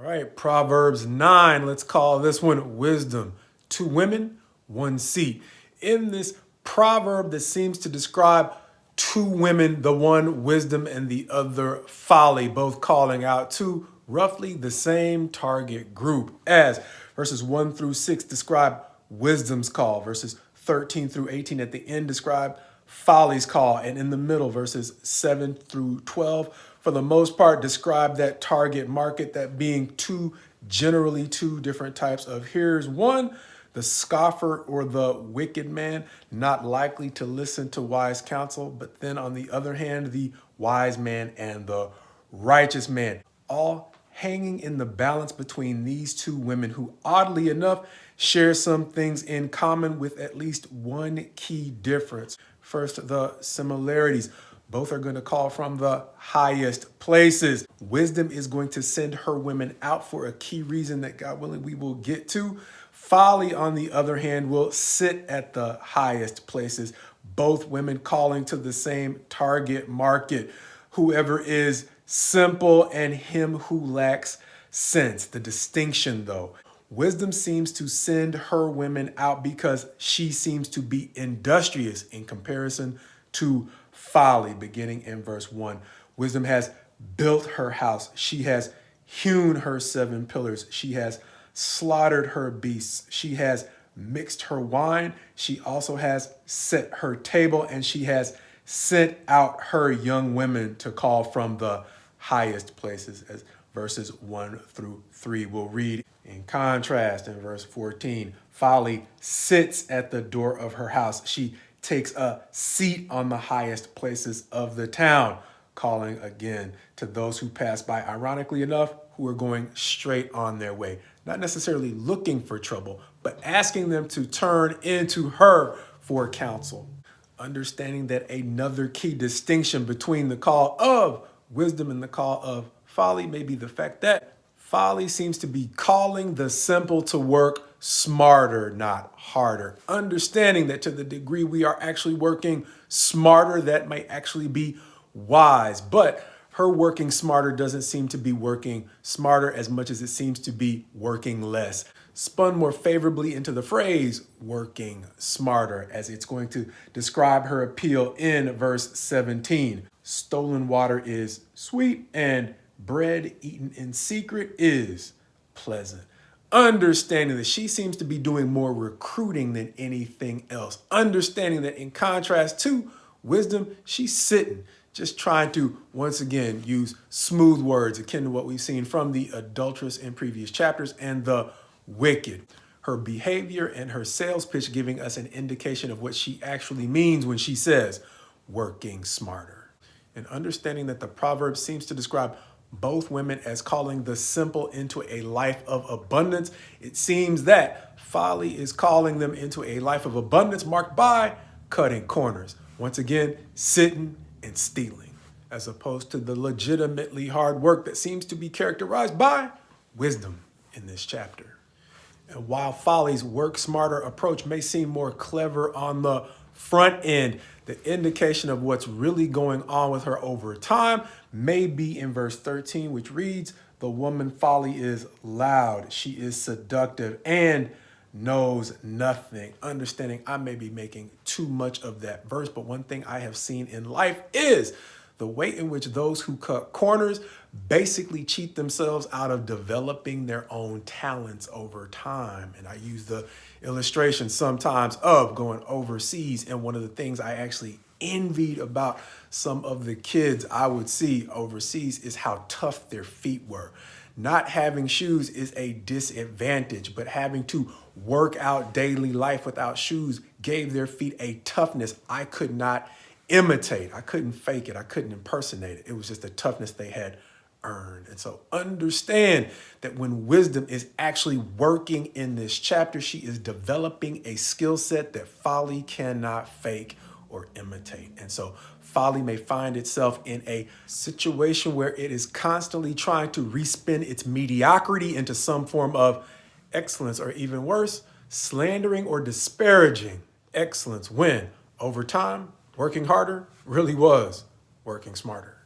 All right, Proverbs 9, let's call this one wisdom. 2 women, 1 seat. In this proverb that seems to describe 2 women, the one wisdom and the other folly, both calling out to roughly the same target group, as verses 1 through 6 describe wisdom's call, verses 13 through 18 at the end describe folly's call, and in the middle, verses 7 through 12, for the most part, describe that target market, that being generally two different types of hearers. One, the scoffer or the wicked man, not likely to listen to wise counsel, but then on the other hand, the wise man and the righteous man, all hanging in the balance between these 2 women who, oddly enough, share some things in common with at least one key difference. First, the similarities. Both are going to call from the highest places. Wisdom is going to send her women out for a key reason that, God willing, we will get to. Folly, on the other hand, will sit at the highest places. Both women calling to the same target market. Whoever is simple and him who lacks sense. The distinction, though. Wisdom seems to send her women out because she seems to be industrious in comparison to folly, beginning in verse 1. Wisdom has built her house. She has hewn her 7 pillars. She has slaughtered her beasts. She has mixed her wine. She also has set her table, and she has sent out her young women to call from the highest places, as verses 1 through 3 will read. In contrast, in verse 14, folly sits at the door of her house. She takes a seat on the highest places of the town, calling again to those who pass by, ironically enough, who are going straight on their way, not necessarily looking for trouble, but asking them to turn into her for counsel. Understanding that another key distinction between the call of wisdom and the call of folly may be the fact that folly seems to be calling the simple to work smarter, not harder. Understanding that to the degree we are actually working smarter, that might actually be wise. But her working smarter doesn't seem to be working smarter as much as it seems to be working less. Spun more favorably into the phrase working smarter, as it's going to describe her appeal in verse 17. Stolen water is sweet, and bread eaten in secret is pleasant. Understanding that she seems to be doing more recruiting than anything else. Understanding that in contrast to wisdom, she's sitting, just trying to, once again, use smooth words akin to what we've seen from the adulteress in previous chapters and the wicked. Her behavior and her sales pitch giving us an indication of what she actually means when she says working smarter. And understanding that the proverb seems to describe both women as calling the simple into a life of abundance, it seems that folly is calling them into a life of abundance marked by cutting corners. Once again, sitting and stealing, as opposed to the legitimately hard work that seems to be characterized by wisdom in this chapter. And while folly's work smarter approach may seem more clever on the front end, the indication of what's really going on with her over time may be in verse 13, which reads, the woman folly is loud, she is seductive, and knows nothing. Understanding I may be making too much of that verse, but one thing I have seen in life is the way in which those who cut corners basically cheat themselves out of developing their own talents over time. And I use the illustration sometimes of going overseas. And one of the things I actually envied about some of the kids I would see overseas is how tough their feet were. Not having shoes is a disadvantage, but having to work out daily life without shoes gave their feet a toughness I could not imitate. I couldn't fake it. I couldn't impersonate it. It was just a toughness they had earned. And so understand that when wisdom is actually working in this chapter, she is developing a skill set that folly cannot fake or imitate. And so folly may find itself in a situation where it is constantly trying to respin its mediocrity into some form of excellence, or even worse, slandering or disparaging excellence when over time, working harder really was working smarter.